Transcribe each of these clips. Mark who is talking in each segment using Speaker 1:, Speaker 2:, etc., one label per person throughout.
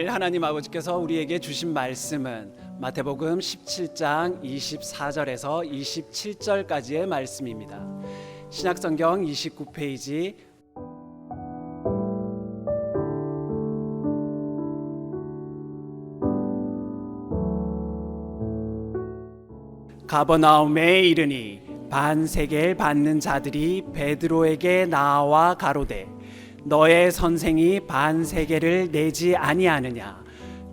Speaker 1: 오늘 하나님 아버지께서 우리에게 주신 말씀은 마태복음 17장 24절에서 27절까지의 말씀입니다. 신약성경 29페이지 가버나움에 이르니 반세겔 받는 자들이 베드로에게 나와 가로되 너의 선생이 반세겔을 내지 아니하느냐.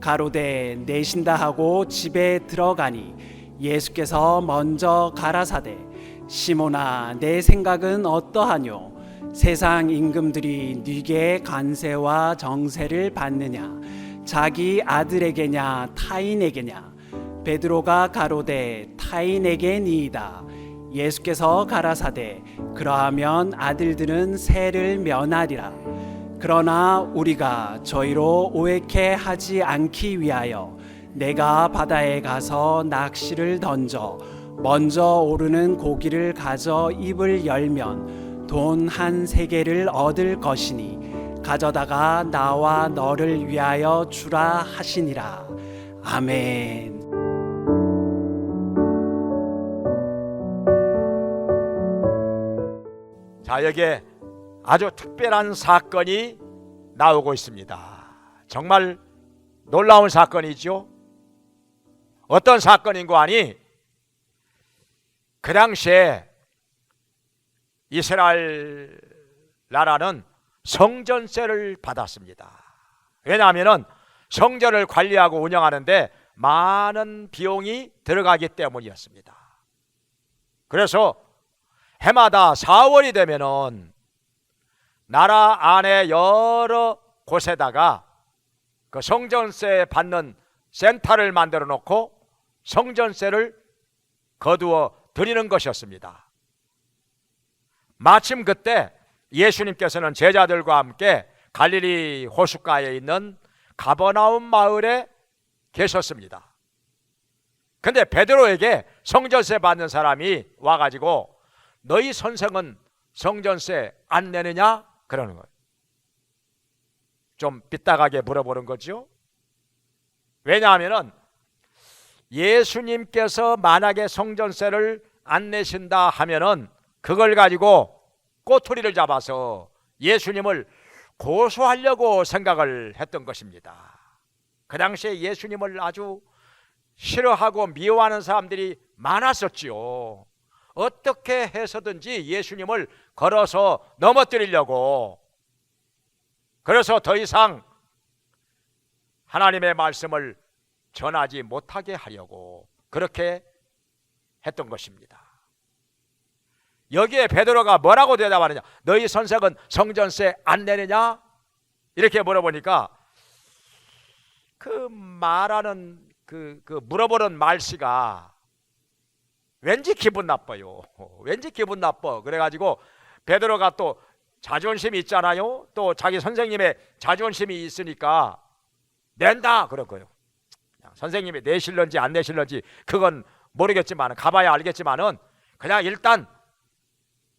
Speaker 1: 가로되 내신다 하고 집에 들어가니 예수께서 먼저 가라사대 시몬아 내 생각은 어떠하뇨. 세상 임금들이 네게 관세와 정세를 받느냐. 자기 아들에게냐 타인에게냐. 베드로가 가로되 타인에게니이다. 예수께서 가라사대 그러하면 아들들은 세를 면하리라. 그러나 우리가 저희로 오해케 하지 않기 위하여 내가 바다에 가서 낚시를 던져 먼저 오르는 고기를 가져 입을 열면 돈 한 세겔을 얻을 것이니 가져다가 나와 너를 위하여 주라 하시니라. 아멘.
Speaker 2: 자, 여기에 아주 특별한 사건이 나오고 있습니다. 정말 놀라운 사건이죠. 어떤 사건인고 하니 그 당시에 이스라엘 나라는 성전세를 받았습니다. 왜냐하면 성전을 관리하고 운영하는데 많은 비용이 들어가기 때문이었습니다. 그래서 해마다 4월이 되면은 나라 안에 여러 곳에다가 그 성전세 받는 센터를 만들어 놓고 성전세를 거두어 드리는 것이었습니다. 마침 그때 예수님께서는 제자들과 함께 갈릴리 호숫가에 있는 가버나움 마을에 계셨습니다. 근데 베드로에게 성전세 받는 사람이 와가지고 너희 선생은 성전세 안 내느냐? 그러는 거예요. 좀 삐딱하게 물어보는 거죠. 왜냐하면 예수님께서 만약에 성전세를 안 내신다 하면은 그걸 가지고 꼬투리를 잡아서 예수님을 고소하려고 생각을 했던 것입니다. 그 당시에 예수님을 아주 싫어하고 미워하는 사람들이 많았었지요. 어떻게 해서든지 예수님을 걸어서 넘어뜨리려고, 그래서 더 이상 하나님의 말씀을 전하지 못하게 하려고 그렇게 했던 것입니다. 여기에 베드로가 뭐라고 대답하느냐? 너희 선생은 성전세 안 내느냐? 이렇게 물어보니까 그 말하는 그 물어보는 말씨가 왠지 기분 나빠요. 왠지 기분 나빠. 그래가지고 베드로가 또 자존심이 있잖아요. 또 자기 선생님의 자존심이 있으니까 낸다 그럴 거예요. 선생님이 내실런지 안 내실런지 그건 모르겠지만, 가봐야 알겠지만은 그냥 일단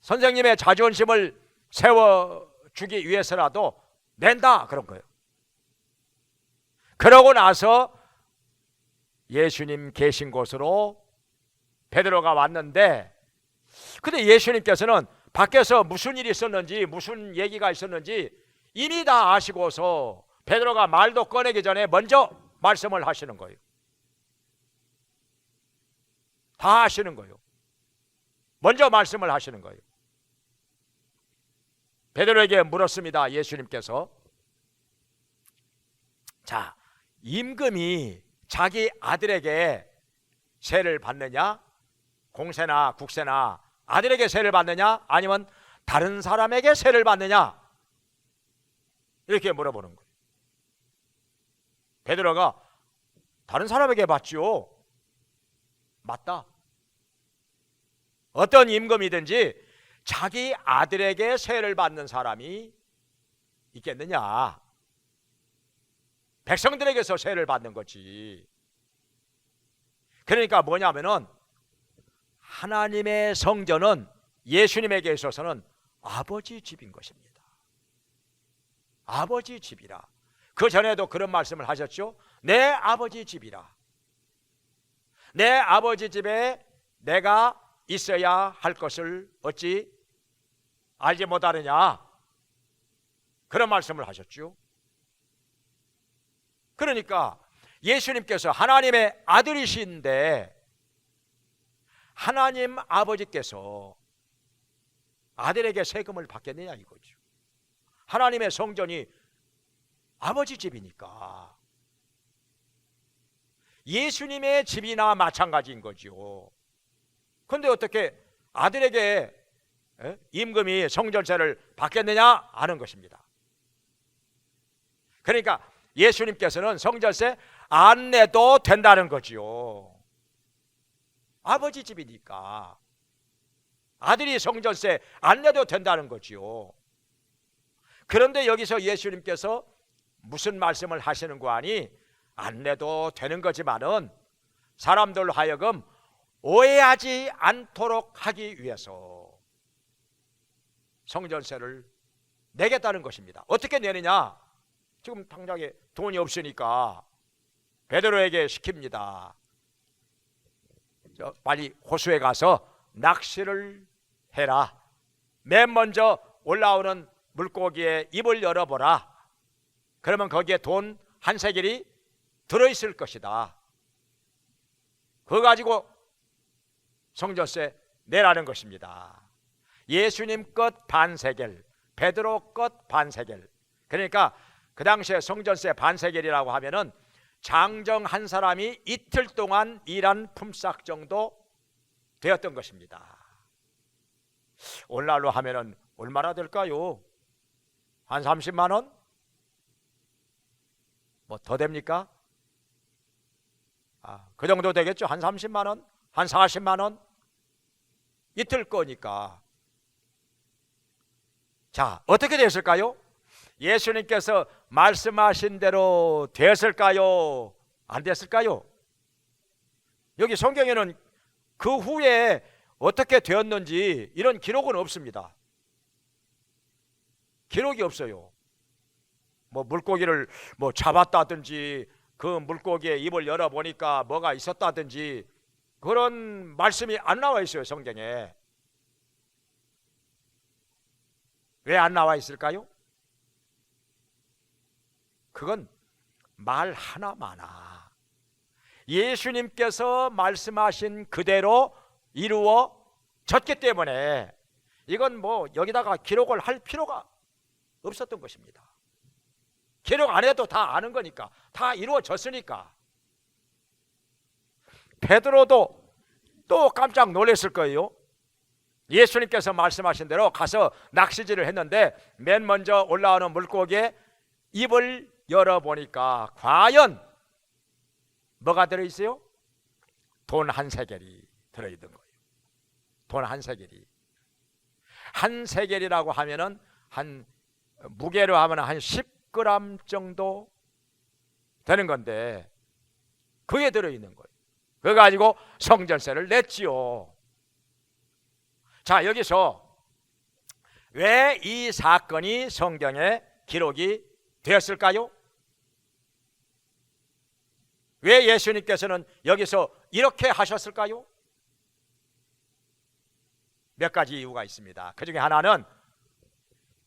Speaker 2: 선생님의 자존심을 세워주기 위해서라도 낸다 그런 거예요. 그러고 나서 예수님 계신 곳으로 베드로가 왔는데, 근데 예수님께서는 밖에서 무슨 일이 있었는지 무슨 얘기가 있었는지 이미 다 아시고서 베드로가 말도 꺼내기 전에 먼저 말씀을 하시는 거예요. 다 아시는 거예요. 먼저 말씀을 하시는 거예요. 베드로에게 물었습니다. 예수님께서 자, 임금이 자기 아들에게 세를 받느냐? 공세나 국세나 아들에게 세를 받느냐? 아니면 다른 사람에게 세를 받느냐? 이렇게 물어보는 거예요. 베드로가 다른 사람에게 받지요. 맞다. 어떤 임금이든지 자기 아들에게 세를 받는 사람이 있겠느냐? 백성들에게서 세를 받는 거지. 그러니까 뭐냐면은 하나님의 성전은 예수님에게 있어서는 아버지 집인 것입니다. 아버지 집이라. 그 전에도 그런 말씀을 하셨죠. 내 아버지 집이라. 내 아버지 집에 내가 있어야 할 것을 어찌 알지 못하느냐, 그런 말씀을 하셨죠. 그러니까 예수님께서 하나님의 아들이신데 하나님 아버지께서 아들에게 세금을 받겠느냐 이거죠. 하나님의 성전이 아버지 집이니까 예수님의 집이나 마찬가지인 거죠. 그런데 어떻게 아들에게 임금이 성전세를 받겠느냐 하는 것입니다. 그러니까 예수님께서는 성전세 안 내도 된다는 거지요. 아버지 집이니까 아들이 성전세 안 내도 된다는 거지요. 그런데 여기서 예수님께서 무슨 말씀을 하시는 거 아니? 안 내도 되는 거지만은 사람들 하여금 오해하지 않도록 하기 위해서 성전세를 내겠다는 것입니다. 어떻게 내느냐? 지금 당장에 돈이 없으니까 베드로에게 시킵니다. 빨리 호수에 가서 낚시를 해라. 맨 먼저 올라오는 물고기의 입을 열어보라. 그러면 거기에 돈 한 세겔이 들어있을 것이다. 그거 가지고 성전세 내라는 것입니다. 예수님 것 반세겔, 베드로 것 반세겔. 그러니까 그 당시에 성전세 반세겔이라고 하면은 장정 한 사람이 이틀 동안 일한 품삯 정도 되었던 것입니다. 오늘날로 하면은 얼마나 될까요? 한 30만 원? 뭐 더 됩니까? 그 정도 되겠죠. 한 30만 원? 한 40만 원? 이틀 거니까. 자, 어떻게 됐을까요? 예수님께서 말씀하신 대로 됐을까요? 안 됐을까요? 여기 성경에는 그 후에 어떻게 되었는지 이런 기록은 없습니다. 기록이 없어요. 뭐 물고기를 뭐 잡았다든지 그 물고기의 입을 열어보니까 뭐가 있었다든지 그런 말씀이 안 나와 있어요, 성경에. 왜 안 나와 있을까요? 그건 말 하나마나 예수님께서 말씀하신 그대로 이루어졌기 때문에 이건 뭐 여기다가 기록을 할 필요가 없었던 것입니다. 기록 안 해도 다 아는 거니까, 다 이루어졌으니까. 베드로도 또 깜짝 놀랐을 거예요. 예수님께서 말씀하신 대로 가서 낚시질을 했는데 맨 먼저 올라오는 물고기의 입을 열어보니까 과연 뭐가 들어있어요? 돈 한 세겔이 들어있는 거예요. 돈 한 세겔이. 한 세겔이라고 하면은 한 무게로 하면 한 10g 정도 되는 건데 그게 들어있는 거예요. 그거 가지고 성전세를 냈지요. 자, 여기서 왜 이 사건이 성경에 기록이 되었을까요? 왜 예수님께서는 여기서 이렇게 하셨을까요? 몇 가지 이유가 있습니다. 그 중에 하나는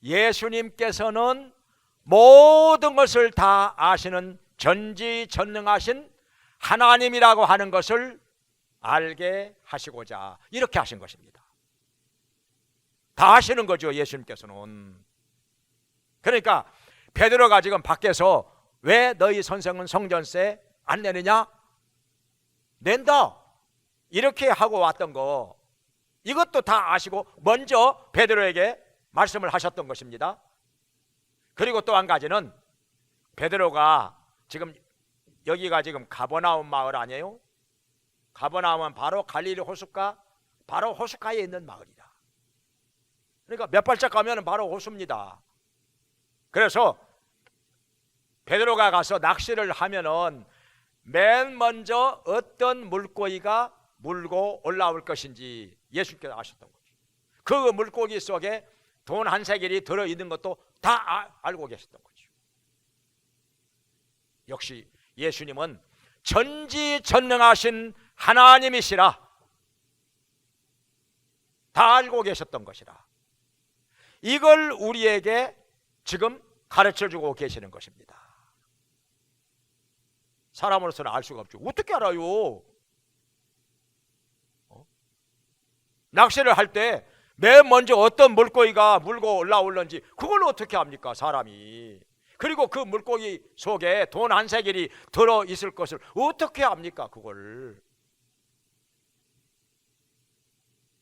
Speaker 2: 예수님께서는 모든 것을 다 아시는 전지전능하신 하나님이라고 하는 것을 알게 하시고자 이렇게 하신 것입니다. 다 아시는 거죠, 예수님께서는. 그러니까 베드로가 지금 밖에서 왜 너희 선생은 성전세 안 내느냐? 낸다 이렇게 하고 왔던 거, 이것도 다 아시고 먼저 베드로에게 말씀을 하셨던 것입니다. 그리고 또 한 가지는 베드로가 지금 여기가 지금 가버나움 마을 아니에요? 가버나움은 바로 갈릴리 호숫가, 바로 호숫가에 있는 마을이다. 그러니까 몇 발짝 가면 바로 호수입니다. 그래서 베드로가 가서 낚시를 하면은 맨 먼저 어떤 물고기가 물고 올라올 것인지 예수님께서 아셨던 거죠. 그 물고기 속에 돈 한 세겔이 들어있는 것도 다 알고 계셨던 거죠. 역시 예수님은 전지전능하신 하나님이시라 다 알고 계셨던 것이라. 이걸 우리에게 지금 가르쳐주고 계시는 것입니다. 사람으로서는 알 수가 없죠. 어떻게 알아요? 낚시를 할 때 맨 먼저 어떤 물고기가 물고 올라올는지 그걸 어떻게 합니까, 사람이? 그리고 그 물고기 속에 돈 한 세겔이 들어있을 것을 어떻게 합니까, 그걸?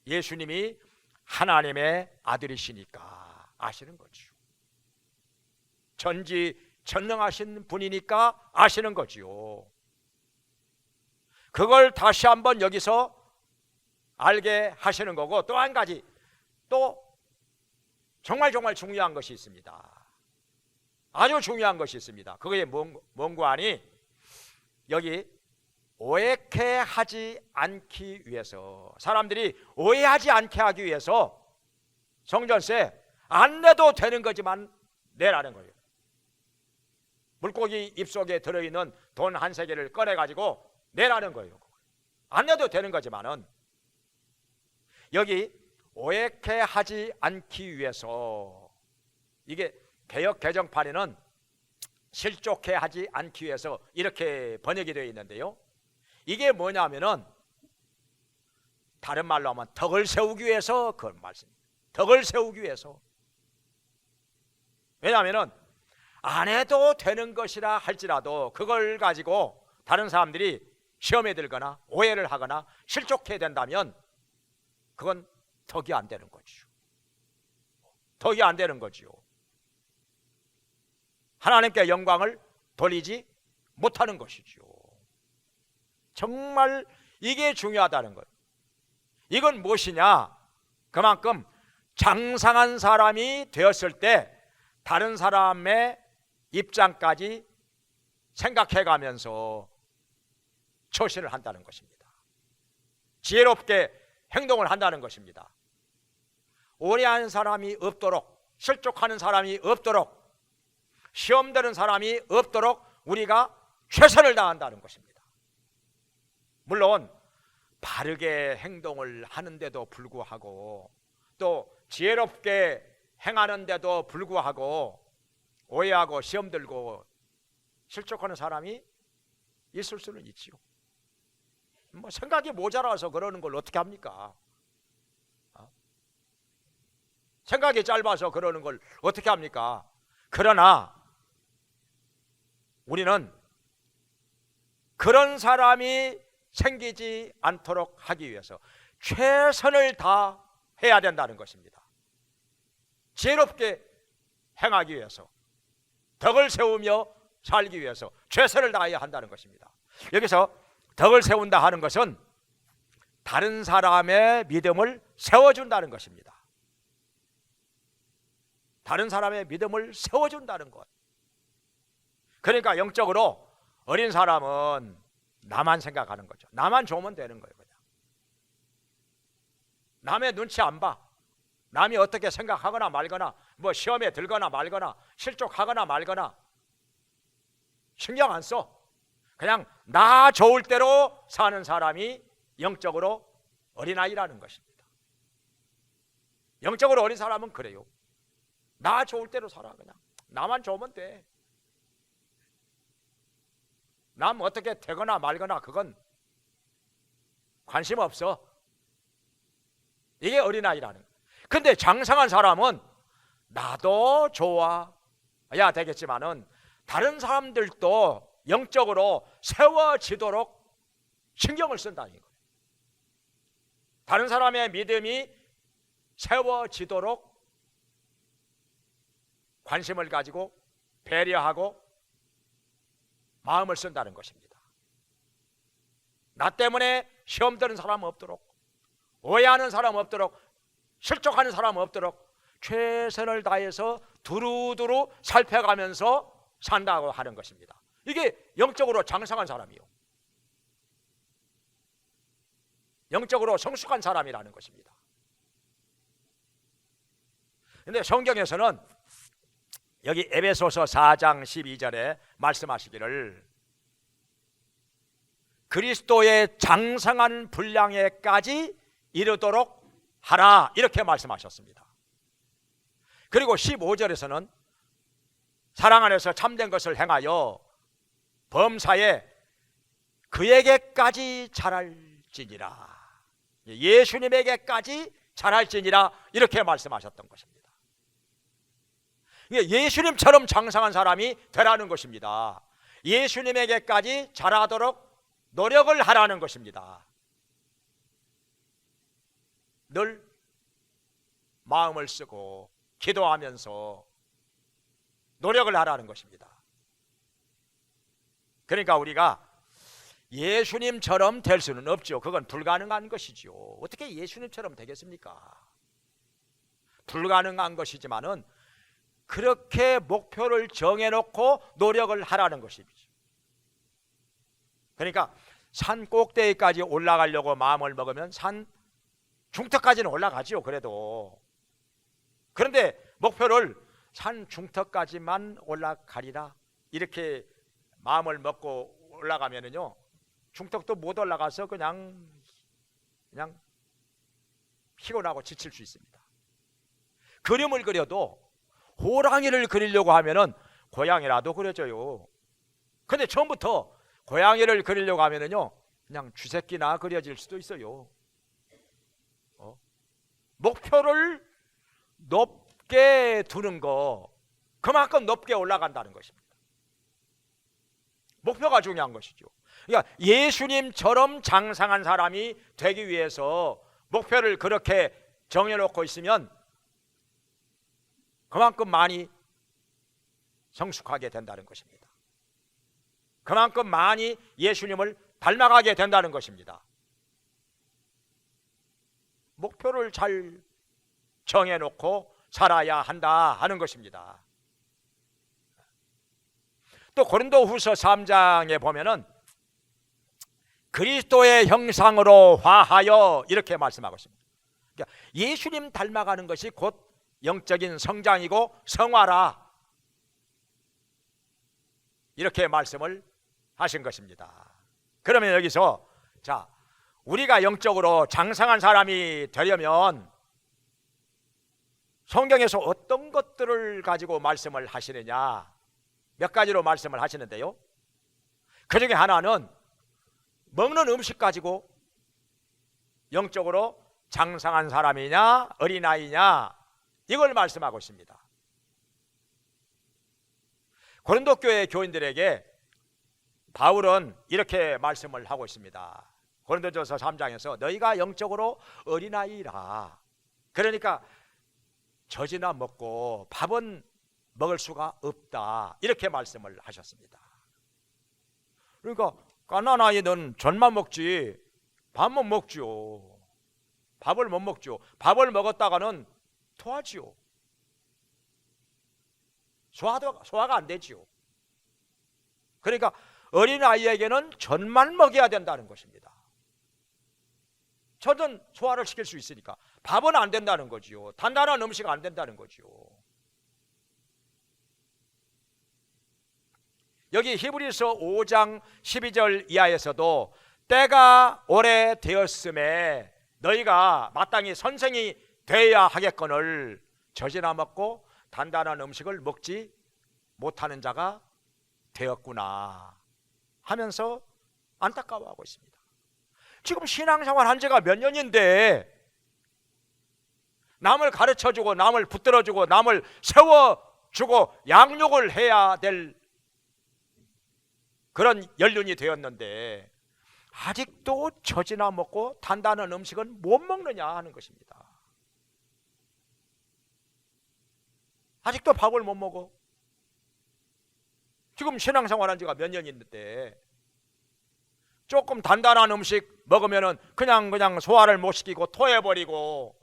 Speaker 2: 예수님이 하나님의 아들이시니까 아시는 거죠. 전지전능하신 분이니까 아시는 거지요. 그걸 다시 한번 여기서 알게 하시는 거고, 또 한 가지, 또 정말 중요한 것이 있습니다. 아주 중요한 것이 있습니다. 그게 뭔고 하니, 여기 오해케 하지 않기 위해서, 사람들이 오해하지 않게 하기 위해서 성전세 안 내도 되는 거지만 내라는 거예요. 물고기 입속에 들어있는 돈 한 세겔을 꺼내가지고 내라는 거예요. 안 내도 되는 거지만은 여기 오해케 하지 않기 위해서, 이게 개역 개정판에는 실족해 하지 않기 위해서 이렇게 번역이 되어 있는데요, 이게 뭐냐면은 다른 말로 하면 덕을 세우기 위해서 그런 말씀입니다. 덕을 세우기 위해서. 왜냐하면은 안 해도 되는 것이라 할지라도 그걸 가지고 다른 사람들이 시험에 들거나 오해를 하거나 실족해야 된다면 그건 덕이 안 되는 거죠. 덕이 안 되는 거지요. 하나님께 영광을 돌리지 못하는 것이지요. 정말 이게 중요하다는 거예요. 이건 무엇이냐? 그만큼 장상한 사람이 되었을 때 다른 사람의 입장까지 생각해가면서 처신을 한다는 것입니다. 지혜롭게 행동을 한다는 것입니다. 오해하는 사람이 없도록, 실족하는 사람이 없도록, 시험되는 사람이 없도록 우리가 최선을 다한다는 것입니다. 물론 바르게 행동을 하는데도 불구하고, 또 지혜롭게 행하는데도 불구하고 오해하고 시험 들고 실족하는 사람이 있을 수는 있지요. 뭐 생각이 모자라서 그러는 걸 어떻게 합니까? 생각이 짧아서 그러는 걸 어떻게 합니까? 그러나 우리는 그런 사람이 생기지 않도록 하기 위해서 최선을 다해야 된다는 것입니다. 지혜롭게 행하기 위해서, 덕을 세우며 살기 위해서 최선을 다해야 한다는 것입니다. 여기서 덕을 세운다 하는 것은 다른 사람의 믿음을 세워준다는 것입니다. 다른 사람의 믿음을 세워준다는 것. 그러니까 영적으로 어린 사람은 나만 생각하는 거죠. 나만 좋으면 되는 거예요. 그냥 남의 눈치 안 봐. 남이 어떻게 생각하거나 말거나, 뭐 시험에 들거나 말거나, 실족하거나 말거나 신경 안 써. 그냥 나 좋을 대로 사는 사람이 영적으로 어린아이라는 것입니다. 영적으로 어린 사람은 그래요. 나 좋을 대로 살아. 그냥 나만 좋으면 돼. 남 어떻게 되거나 말거나 그건 관심 없어. 이게 어린아이라는 거예요. 근데 장성한 사람은 나도 좋아야 되겠지만은 다른 사람들도 영적으로 세워지도록 신경을 쓴다는 거예요. 다른 사람의 믿음이 세워지도록 관심을 가지고 배려하고 마음을 쓴다는 것입니다. 나 때문에 시험 드는 사람 없도록, 오해하는 사람 없도록, 실족하는 사람 없도록 최선을 다해서 두루두루 살펴가면서 산다고 하는 것입니다. 이게 영적으로 장성한 사람이요, 영적으로 성숙한 사람이라는 것입니다. 그런데 성경에서는 여기 에베소서 4장 12절에 말씀하시기를 그리스도의 장성한 분량에까지 이르도록 하라 이렇게 말씀하셨습니다. 그리고 15절에서는 사랑 안에서 참된 것을 행하여 범사에 그에게까지 자랄지니라, 예수님에게까지 자랄지니라 이렇게 말씀하셨던 것입니다. 예수님처럼 장성한 사람이 되라는 것입니다. 예수님에게까지 자라도록 노력을 하라는 것입니다. 늘 마음을 쓰고 기도하면서 노력을 하라는 것입니다. 그러니까 우리가 예수님처럼 될 수는 없죠. 그건 불가능한 것이죠. 어떻게 예수님처럼 되겠습니까? 불가능한 것이지만은 그렇게 목표를 정해놓고 노력을 하라는 것이죠. 그러니까 산 꼭대기까지 올라가려고 마음을 먹으면 산 중턱까지는 올라가죠. 그래도 그런데 목표를 산 중턱까지만 올라가리라 이렇게 마음을 먹고 올라가면은요, 중턱도 못 올라가서 그냥 피곤하고 지칠 수 있습니다. 그림을 그려도 호랑이를 그리려고 하면은 고양이라도 그려져요. 근데 처음부터 고양이를 그리려고 하면은요, 그냥 쥐새끼나 그려질 수도 있어요. 목표를 높게 두는 거, 그만큼 높게 올라간다는 것입니다. 목표가 중요한 것이죠. 그러니까 예수님처럼 장성한 사람이 되기 위해서 목표를 그렇게 정해놓고 있으면 그만큼 많이 성숙하게 된다는 것입니다. 그만큼 많이 예수님을 닮아가게 된다는 것입니다. 목표를 잘 정해놓고 살아야 한다 하는 것입니다. 또 고린도후서 3장에 보면은 그리스도의 형상으로 화하여 이렇게 말씀하고 있습니다. 그러니까 예수님 닮아가는 것이 곧 영적인 성장이고 성화라 이렇게 말씀을 하신 것입니다. 그러면 여기서 자, 우리가 영적으로 장성한 사람이 되려면 성경에서 어떤 것들을 가지고 말씀을 하시느냐, 몇 가지로 말씀을 하시는데요, 그 중에 하나는 먹는 음식 가지고 영적으로 장성한 사람이냐 어린아이냐 이걸 말씀하고 있습니다. 고린도 교회 교인들에게 바울은 이렇게 말씀을 하고 있습니다. 고린도전서 3장에서 너희가 영적으로 어린아이라, 그러니까 젖이나 먹고 밥은 먹을 수가 없다 이렇게 말씀을 하셨습니다. 그러니까 갓난아이는 젖만 먹지 밥만 먹죠. 밥을 못 먹죠. 밥을 먹었다가는 토하지요. 소화가 안 되지요. 그러니까 어린아이에게는 젖만 먹여야 된다는 것입니다. 젖은 소화를 시킬 수 있으니까 밥은 안 된다는 거지요. 단단한 음식은 안 된다는 거지요. 여기 히브리서 5장 12절 이하에서도 때가 오래 되었음에 너희가 마땅히 선생이 되어야 하겠거늘 젖이나 먹고 단단한 음식을 먹지 못하는 자가 되었구나 하면서 안타까워하고 있습니다. 지금 신앙생활 한 지가 몇 년인데 남을 가르쳐주고 남을 붙들어주고 남을 세워주고 양육을 해야 될 그런 연륜이 되었는데 아직도 젖이나 먹고 단단한 음식은 못 먹느냐 하는 것입니다. 아직도 밥을 못 먹어. 지금 신앙생활 한 지가 몇 년인데 조금 단단한 음식 먹으면은 그냥 소화를 못 시키고 토해버리고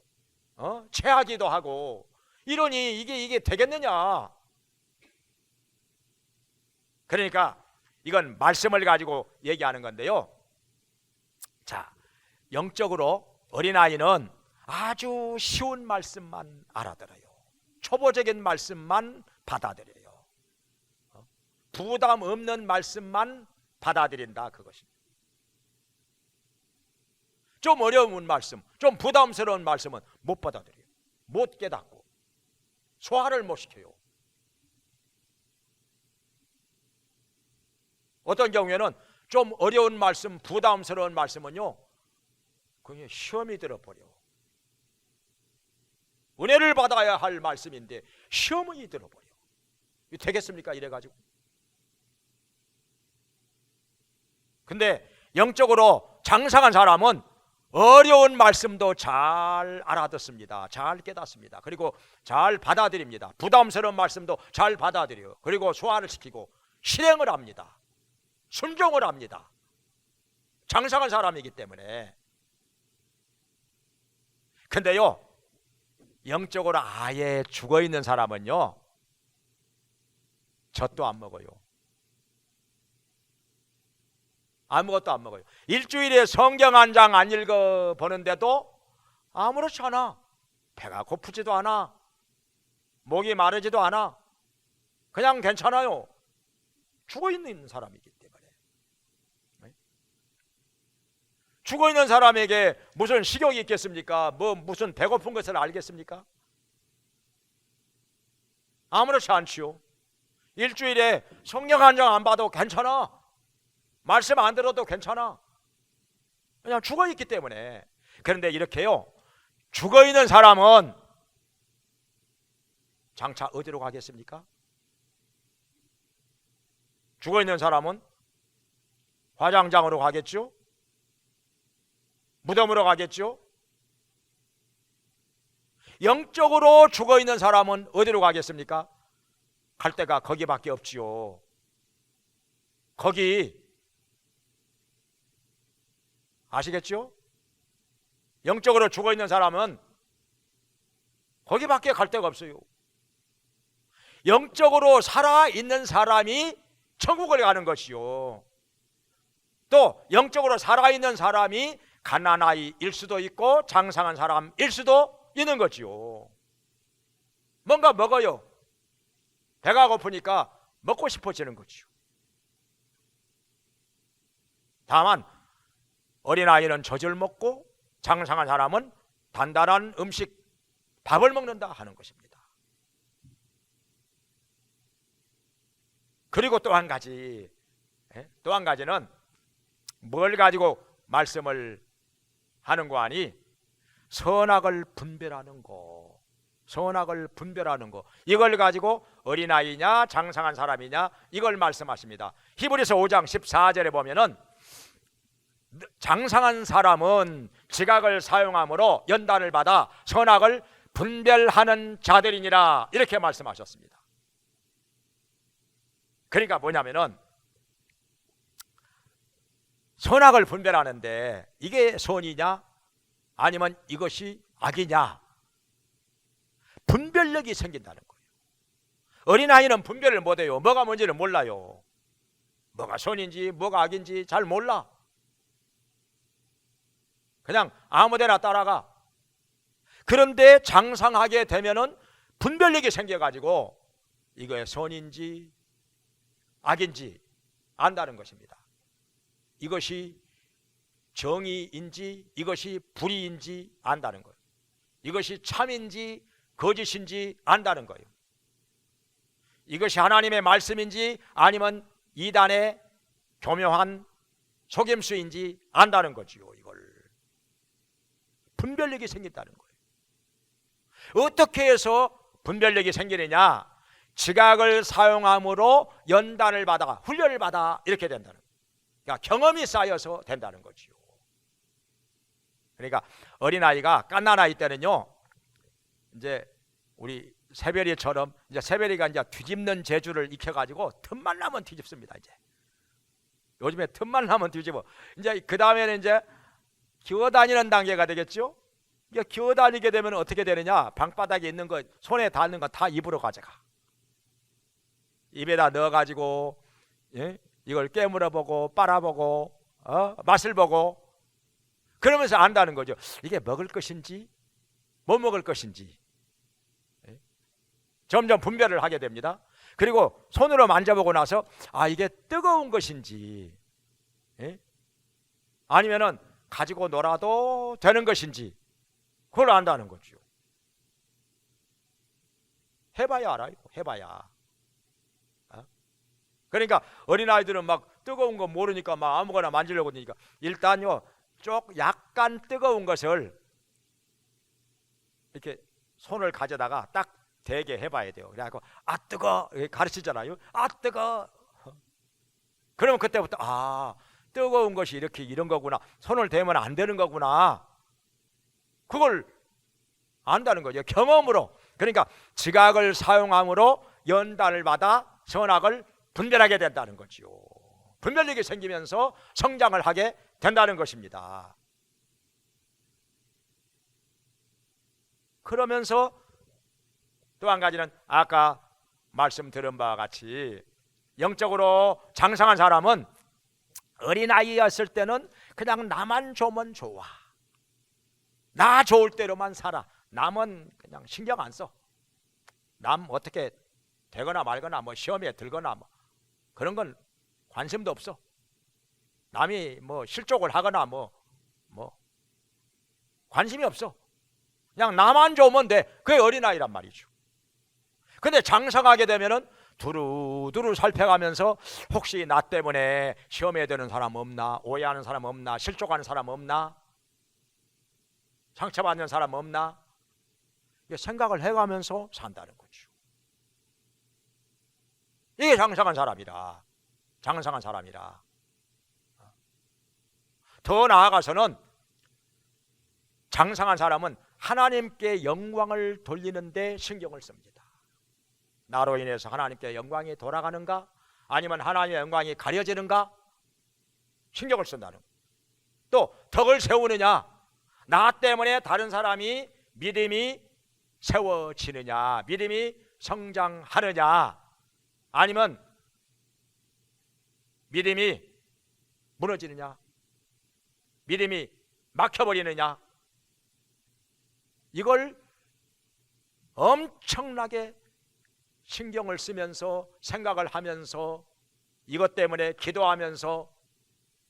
Speaker 2: 체하기도 하고 이러니 이게 되겠느냐. 그러니까 이건 말씀을 가지고 얘기하는 건데요. 자, 영적으로 어린아이는 아주 쉬운 말씀만 알아들어요. 초보적인 말씀만 받아들여요. 부담 없는 말씀만 받아들인다, 그것입니다. 좀 어려운 말씀, 좀 부담스러운 말씀은 못 받아들여요. 못 깨닫고 소화를 못 시켜요. 어떤 경우에는 좀 어려운 말씀, 부담스러운 말씀은요, 그냥 시험이 들어버려. 은혜를 받아야 할 말씀인데 시험이 들어버려. 되겠습니까? 이래가지고. 근데 영적으로 장성한 사람은 어려운 말씀도 잘 알아듣습니다. 잘 깨닫습니다. 그리고 잘 받아들입니다. 부담스러운 말씀도 잘 받아들여요. 그리고 소화를 시키고 실행을 합니다. 순종을 합니다. 장성한 사람이기 때문에. 근데요, 영적으로 아예 죽어있는 사람은요, 젖도 안 먹어요. 아무것도 안 먹어요. 일주일에 성경 한 장 안 읽어보는데도 아무렇지 않아. 배가 고프지도 않아. 목이 마르지도 않아. 그냥 괜찮아요. 죽어있는 사람이기 때문에. 죽어있는 사람에게 무슨 식욕이 있겠습니까? 무슨 배고픈 것을 알겠습니까? 아무렇지 않지요. 일주일에 성경 한 장 안 봐도 괜찮아. 말씀 안 들어도 괜찮아. 그냥 죽어있기 때문에. 그런데 이렇게요, 죽어있는 사람은 장차 어디로 가겠습니까? 죽어있는 사람은 화장장으로 가겠죠? 무덤으로 가겠죠? 영적으로 죽어있는 사람은 어디로 가겠습니까? 갈 데가 거기밖에 없지요. 거기, 아시겠죠? 영적으로 죽어있는 사람은 거기밖에 갈 데가 없어요. 영적으로 살아있는 사람이 천국을 가는 것이요, 또 영적으로 살아있는 사람이 가난아이일 수도 있고 장성한 사람일 수도 있는 거지요. 뭔가 먹어요. 배가 고프니까 먹고 싶어지는 거지요. 다만 어린아이는 젖을 먹고 장성한 사람은 단단한 음식, 밥을 먹는다 하는 것입니다. 그리고 또 한 가지, 또 한 가지는 뭘 가지고 말씀을 하는 거 아니? 선악을 분별하는 거. 선악을 분별하는 거. 이걸 가지고 어린아이냐 장성한 사람이냐 이걸 말씀하십니다. 히브리서 5장 14절에 보면은 장성한 사람은 지각을 사용함으로 연단을 받아 선악을 분별하는 자들이니라, 이렇게 말씀하셨습니다. 그러니까 뭐냐면은 선악을 분별하는데 이게 선이냐 아니면 이것이 악이냐, 분별력이 생긴다는 거예요. 어린아이는 분별을 못해요. 뭐가 뭔지를 몰라요. 뭐가 선인지 뭐가 악인지 잘 몰라. 그냥 아무데나 따라가. 그런데 장성하게 되면은 분별력이 생겨가지고 이거의 선인지 악인지 안다는 것입니다. 이것이 정의인지 이것이 불의인지 안다는 거예요. 이것이 참인지 거짓인지 안다는 거예요. 이것이 하나님의 말씀인지 아니면 이단의 교묘한 속임수인지 안다는 거지요. 이걸 분별력이 생긴다는 거예요. 어떻게 해서 분별력이 생기느냐? 지각을 사용함으로 연단을 받아, 훈련을 받아, 이렇게 된다는 거예요. 그러니까 경험이 쌓여서 된다는 거지요. 그러니까 어린아이가 갓난아이 때는요, 이제 우리 새별이처럼 이제 새별이가 이제 뒤집는 재주를 익혀가지고 틈만 나면 뒤집습니다. 이제 요즘에 틈만 나면 뒤집어. 이제 그 다음에는 이제 기어다니는 단계가 되겠죠. 이게 기어다니게 되면 어떻게 되느냐? 방바닥에 있는 거, 손에 닿는 거 다 입으로 가져가. 입에다 넣어가지고, 예? 이걸 깨물어 보고 빨아보고 맛을 보고 그러면서 안다는 거죠. 이게 먹을 것인지 못 먹을 것인지. 예? 점점 분별을 하게 됩니다. 그리고 손으로 만져보고 나서 이게 뜨거운 것인지, 예? 아니면은 가지고 놀아도 되는 것인지 그걸 안다는 거죠. 해봐야 알아요. 해봐야. 그러니까 어린아이들은 막 뜨거운 거 모르니까 막 아무거나 만지려고 하니까 일단요 약간 뜨거운 것을 이렇게 손을 가져다가 딱 대게 해봐야 돼요. 그래갖고 뜨거 가르치잖아요. 뜨거. 그러면 그때부터 뜨거운 것이 이렇게 이런 거구나. 손을 대면 안 되는 거구나. 그걸 안다는 거죠. 경험으로. 그러니까 지각을 사용함으로 연단을 받아 선악을 분별하게 된다는 거지요. 분별력이 생기면서 성장을 하게 된다는 것입니다. 그러면서 또 한 가지는 아까 말씀 들은 바와 같이 영적으로 장성한 사람은 어린아이였을 때는 그냥 나만 좋으면 좋아. 나 좋을 대로만 살아. 남은 그냥 신경 안 써. 남 어떻게 되거나 말거나 뭐 시험에 들거나 뭐 그런 건 관심도 없어. 남이 뭐 실족을 하거나 뭐 관심이 없어. 그냥 나만 좋으면 돼. 그게 어린아이란 말이죠. 근데 장성하게 되면은 두루두루 살펴가면서 혹시 나 때문에 시험에 드는 사람 없나, 오해하는 사람 없나, 실족하는 사람 없나, 상처받는 사람 없나, 생각을 해가면서 산다는 거죠. 이게 장성한 사람이라. 장성한 사람이라. 더 나아가서는 장성한 사람은 하나님께 영광을 돌리는 데 신경을 씁니다. 나로 인해서 하나님께 영광이 돌아가는가, 아니면 하나님의 영광이 가려지는가 신경을 쓴다는 거예요. 또 덕을 세우느냐, 나 때문에 다른 사람이 믿음이 세워지느냐, 믿음이 성장하느냐, 아니면 믿음이 무너지느냐, 믿음이 막혀버리느냐, 이걸 엄청나게 신경을 쓰면서 생각을 하면서 이것 때문에 기도하면서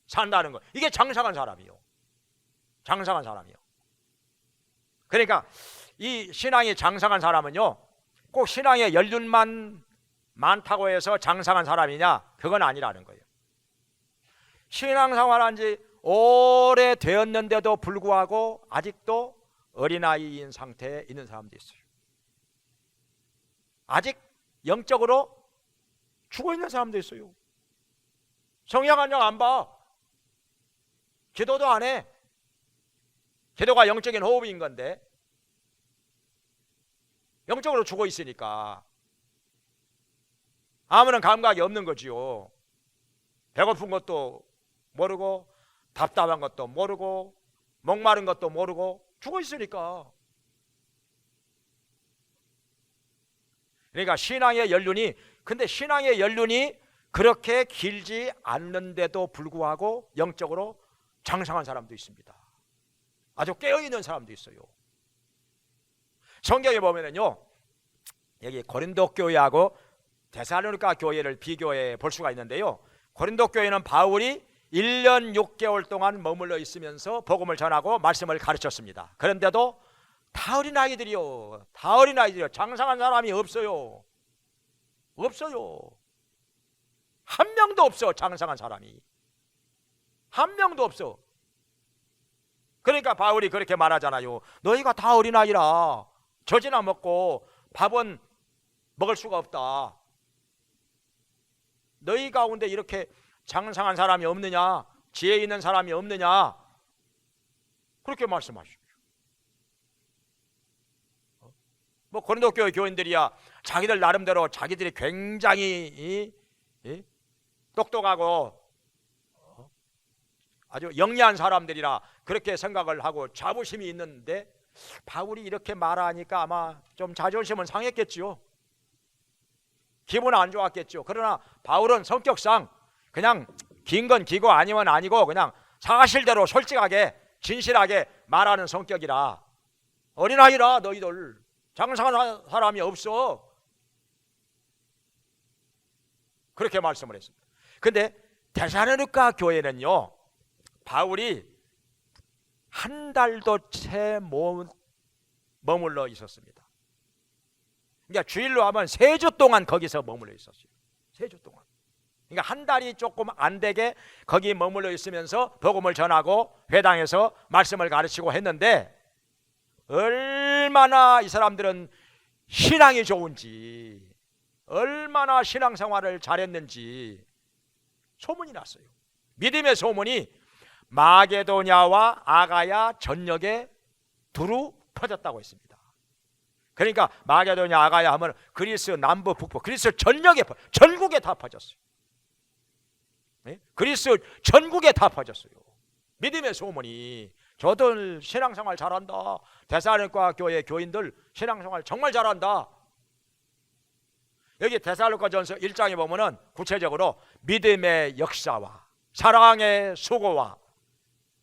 Speaker 2: 산다는 거예요. 이게 장성한 사람이요. 장성한 사람이요. 그러니까 이 신앙이 장성한 사람은요, 꼭 신앙의 연륜만 많다고 해서 장성한 사람이냐, 그건 아니라는 거예요. 신앙생활한 지 오래 되었는데도 불구하고 아직도 어린아이인 상태에 있는 사람도 있어요. 아직 영적으로 죽어있는 사람도 있어요. 성경 한 장 안 봐. 기도도 안 해. 기도가 영적인 호흡인 건데 영적으로 죽어 있으니까 아무런 감각이 없는 거지요. 배고픈 것도 모르고 답답한 것도 모르고 목마른 것도 모르고 죽어 있으니까. 그러니까 신앙의 연륜이, 근데 신앙의 연륜이 그렇게 길지 않는데도 불구하고 영적으로 장성한 사람도 있습니다. 아주 깨어있는 사람도 있어요. 성경에 보면은요, 여기 고린도 교회하고 데살로니가 교회를 비교해 볼 수가 있는데요, 고린도 교회는 바울이 1년 6개월 동안 머물러 있으면서 복음을 전하고 말씀을 가르쳤습니다. 그런데도 다 어린아이들이요. 다 어린아이들이요. 장성한 사람이 없어요. 없어요. 한 명도 없어. 장성한 사람이 한 명도 없어. 그러니까 바울이 그렇게 말하잖아요. 너희가 다 어린아이라 젖이나 먹고 밥은 먹을 수가 없다. 너희 가운데 이렇게 장성한 사람이 없느냐, 지혜 있는 사람이 없느냐, 그렇게 말씀하시죠. 뭐 고린도 교회 교인들이야 자기들 나름대로 자기들이 굉장히 똑똑하고 아주 영리한 사람들이라 그렇게 생각을 하고 자부심이 있는데, 바울이 이렇게 말하니까 아마 좀 자존심은 상했겠죠. 기분 안 좋았겠죠. 그러나 바울은 성격상 그냥 긴 건 기고 아니면 아니고 그냥 사실대로 솔직하게 진실하게 말하는 성격이라, 어린아이라 너희들 장성한 사람이 없어. 그렇게 말씀을 했습니다. 근데 데살로니가 교회는요, 바울이 한 달도 채 머물러 있었습니다. 그러니까 주일로 하면 3주 동안 거기서 머물러 있었어요. 3주 동안. 그러니까 한 달이 조금 안 되게 거기 머물러 있으면서 복음을 전하고 회당에서 말씀을 가르치고 했는데, 얼마나 이 사람들은 신앙이 좋은지, 얼마나 신앙생활을 잘했는지 소문이 났어요. 믿음의 소문이 마게도냐와 아가야 전역에 두루 퍼졌다고 했습니다. 그러니까 마게도냐, 아가야 하면 그리스 남부, 북부, 그리스 전역에, 전국에 다 퍼졌어요. 네? 그리스 전국에 다 퍼졌어요. 믿음의 소문이. 저들 신앙생활 잘한다. 데살로니가 교회 교인들 신앙생활 정말 잘한다. 여기 데살로니가전서 1장에 보면은 구체적으로 믿음의 역사와 사랑의 수고와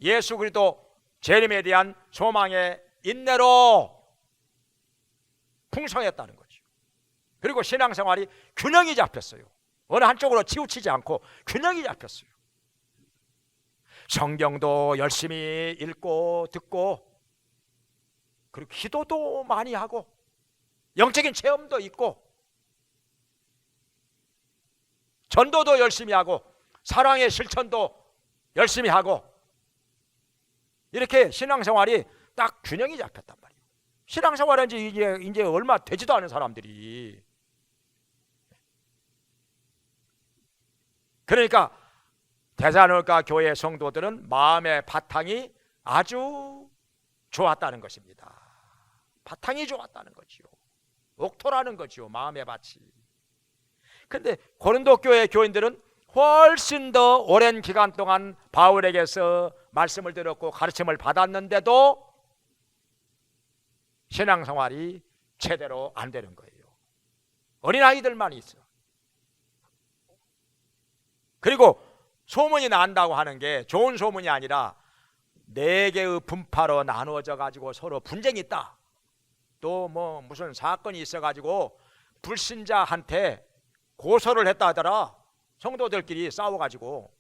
Speaker 2: 예수 그리스도 재림에 대한 소망의 인내로 풍성했다는 거죠. 그리고 신앙생활이 균형이 잡혔어요. 어느 한쪽으로 치우치지 않고 균형이 잡혔어요. 성경도 열심히 읽고 듣고, 그리고 기도도 많이 하고, 영적인 체험도 있고, 전도도 열심히 하고, 사랑의 실천도 열심히 하고, 이렇게 신앙생활이 딱 균형이 잡혔단 말이에요. 신앙생활은 이제 얼마 되지도 않은 사람들이. 그러니까 데살로니가 교회 성도들은 마음의 바탕이 아주 좋았다는 것입니다. 바탕이 좋았다는 거지요. 옥토라는 거지요, 마음의 밭이. 근데 고린도 교회 교인들은 훨씬 더 오랜 기간 동안 바울에게서 말씀을 들었고 가르침을 받았는데도 신앙생활이 제대로 안 되는 거예요. 어린아이들만 있어. 그리고 소문이 난다고 하는 게 좋은 소문이 아니라 4개의 분파로 나누어져 가지고 서로 분쟁이 있다. 또 뭐 무슨 사건이 있어 가지고 불신자한테 고소를 했다 하더라. 성도들끼리 싸워 가지고.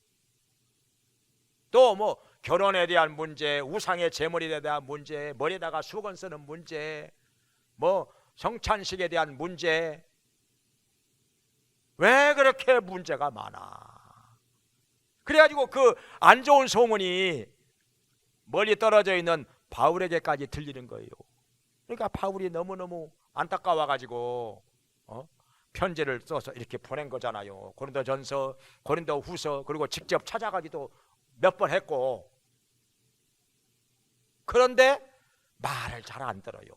Speaker 2: 또 뭐 결혼에 대한 문제, 우상의 제물에 대한 문제, 머리에다가 수건 쓰는 문제, 뭐 성찬식에 대한 문제. 왜 그렇게 문제가 많아? 그래가지고 그 안 좋은 소문이 멀리 떨어져 있는 바울에게까지 들리는 거예요. 그러니까 바울이 너무너무 안타까워가지고 편지를 써서 이렇게 보낸 거잖아요. 고린도전서, 고린도후서, 그리고 직접 찾아가기도 몇 번 했고. 그런데 말을 잘 안 들어요.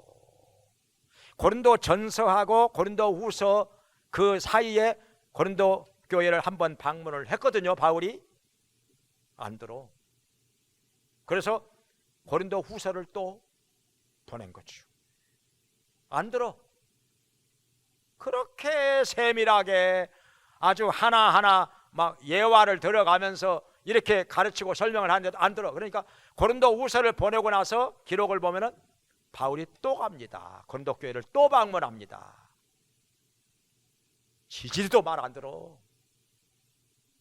Speaker 2: 고린도전서하고 고린도후서 그 사이에 고린도 교회를 한번 방문을 했거든요. 바울이 안 들어. 그래서 고린도후서를 또 보낸 거죠. 안 들어. 그렇게 세밀하게 아주 하나하나 막 예화를 들어가면서 이렇게 가르치고 설명을 하는데도 안 들어. 그러니까 고린도후서를 보내고 나서 기록을 보면은 바울이 또 갑니다. 고린도 교회를 또 방문합니다. 지지도 말 안 들어.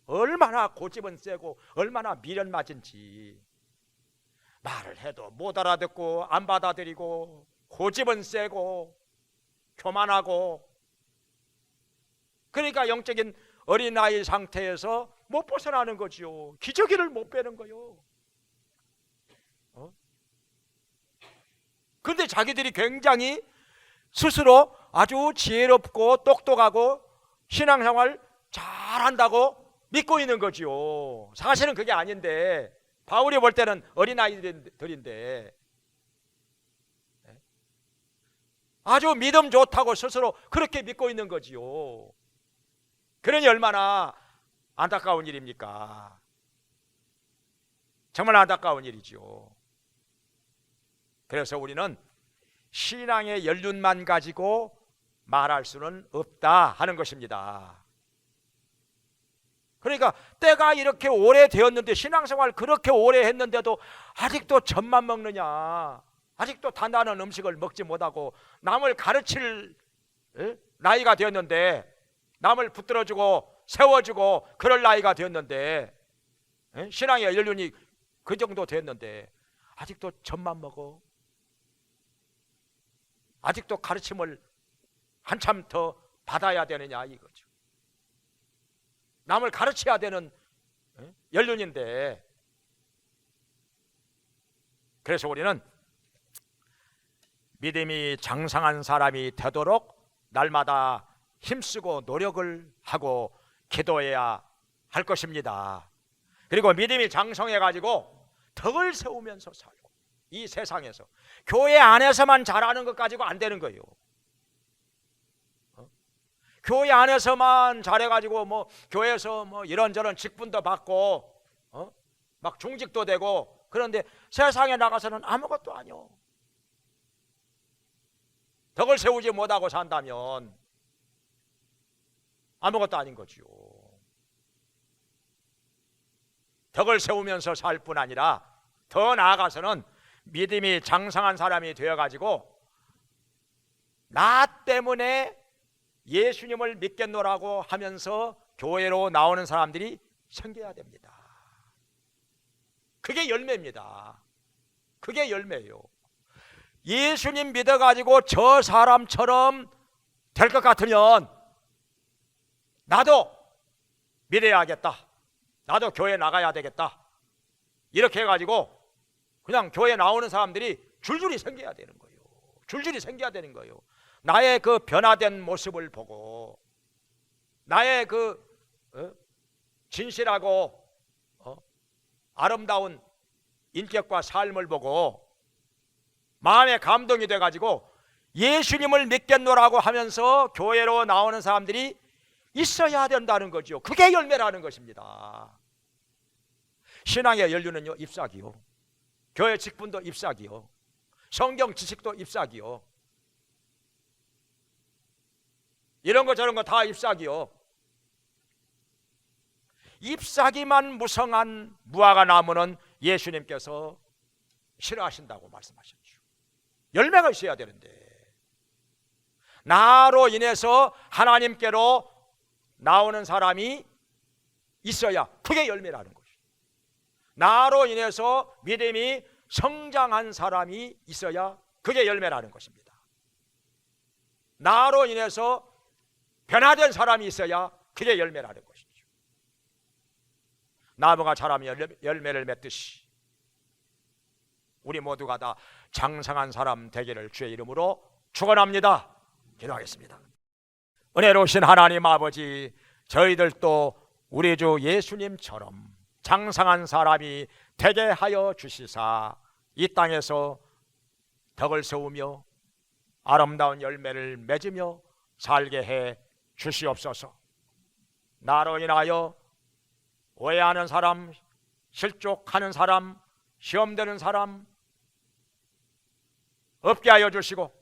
Speaker 2: 얼마나 고집은 세고 얼마나 미련 맞은지. 말을 해도 못 알아듣고 안 받아들이고 고집은 세고 교만하고. 그러니까 영적인 어린아이 상태에서 못 벗어나는 거지요. 기저귀를 못 빼는 거요. 근데 자기들이 굉장히 스스로 아주 지혜롭고 똑똑하고 신앙생활 잘한다고 믿고 있는 거지요. 사실은 그게 아닌데, 바울이 볼 때는 어린아이들인데 아주 믿음 좋다고 스스로 그렇게 믿고 있는 거지요. 그러니 얼마나 안타까운 일입니까? 정말 안타까운 일이지요. 그래서 우리는 신앙의 연륜만 가지고 말할 수는 없다 하는 것입니다. 그러니까 때가 이렇게 오래 되었는데, 신앙생활 그렇게 오래 했는데도 아직도 젖만 먹느냐, 아직도 단단한 음식을 먹지 못하고 남을 가르칠 나이가 되었는데, 남을 붙들어주고 세워주고 그럴 나이가 되었는데, 신앙의 연륜이 그 정도 됐는데 아직도 젖만 먹어. 아직도 가르침을 한참 더 받아야 되느냐 이거죠. 남을 가르쳐야 되는 연륜인데, 그래서 우리는 믿음이 장성한 사람이 되도록 날마다 힘쓰고 노력을 하고 기도해야 할 것입니다. 그리고 믿음이 장성해 가지고 덕을 세우면서 살고, 이 세상에서 교회 안에서만 잘하는 것 가지고 안 되는 거예요. 교회 안에서만 잘해가지고 뭐 교회에서 뭐 이런저런 직분도 받고 막 중직도 되고, 그런데 세상에 나가서는 아무것도 아니요. 덕을 세우지 못하고 산다면 아무것도 아닌 거지요. 덕을 세우면서 살 뿐 아니라 더 나아가서는 믿음이 장성한 사람이 되어가지고 나 때문에 예수님을 믿겠노라고 하면서 교회로 나오는 사람들이 생겨야 됩니다. 그게 열매입니다. 그게 열매예요. 예수님 믿어가지고 저 사람처럼 될 것 같으면 나도 믿어야겠다, 나도 교회 나가야 되겠다, 이렇게 해가지고 그냥 교회 나오는 사람들이 줄줄이 생겨야 되는 거예요. 줄줄이 생겨야 되는 거예요. 나의 그 변화된 모습을 보고, 나의 그 진실하고 아름다운 인격과 삶을 보고 마음에 감동이 돼가지고 예수님을 믿겠노라고 하면서 교회로 나오는 사람들이 있어야 된다는 거죠. 그게 열매라는 것입니다. 신앙의 연륜은요, 잎사귀요. 교회 직분도 잎사귀요. 성경 지식도 잎사귀요. 이런 거 저런 거 다 잎사귀요. 잎사귀만 무성한 무화과 나무는 예수님께서 싫어하신다고 말씀하셨죠. 열매가 있어야 되는데, 나로 인해서 하나님께로 나오는 사람이 있어야 그게 열매라는 것이죠. 나로 인해서 믿음이 성장한 사람이 있어야 그게 열매라는 것입니다. 나로 인해서 변화된 사람이 있어야 그게 열매라는 것이죠. 나무가 자라면 열매를 맺듯이 우리 모두가 다 장성한 사람 되기를 주의 이름으로 축원합니다. 기도하겠습니다. 은혜로우신 하나님 아버지, 저희들도 우리 주 예수님처럼 장성한 사람이 되게 하여 주시사 이 땅에서 덕을 세우며 아름다운 열매를 맺으며 살게 해 주시옵소서. 나로 인하여 오해하는 사람, 실족하는 사람, 시험되는 사람 없게 하여 주시고,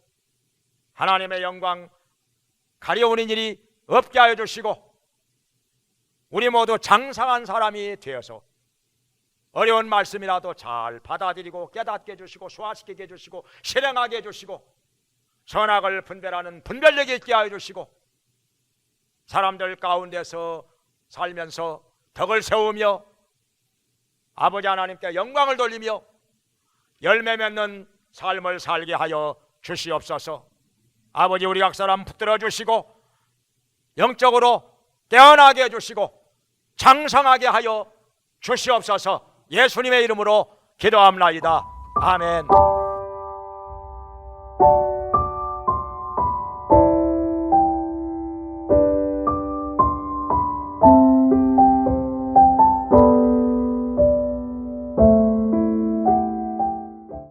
Speaker 2: 하나님의 영광 가려우는 일이 없게 하여 주시고, 우리 모두 장성한 사람이 되어서 어려운 말씀이라도 잘 받아들이고 깨닫게 해주시고 소화시키게 해주시고 실행하게 해주시고 선악을 분별하는 분별력이 있게 하여 주시고, 사람들 가운데서 살면서 덕을 세우며 아버지 하나님께 영광을 돌리며 열매 맺는 삶을 살게 하여 주시옵소서. 아버지, 우리 각 사람 붙들어 주시고 영적으로 깨어나게 해주시고 장성하게 하여 주시옵소서. 예수님의 이름으로 기도합나이다. 아멘.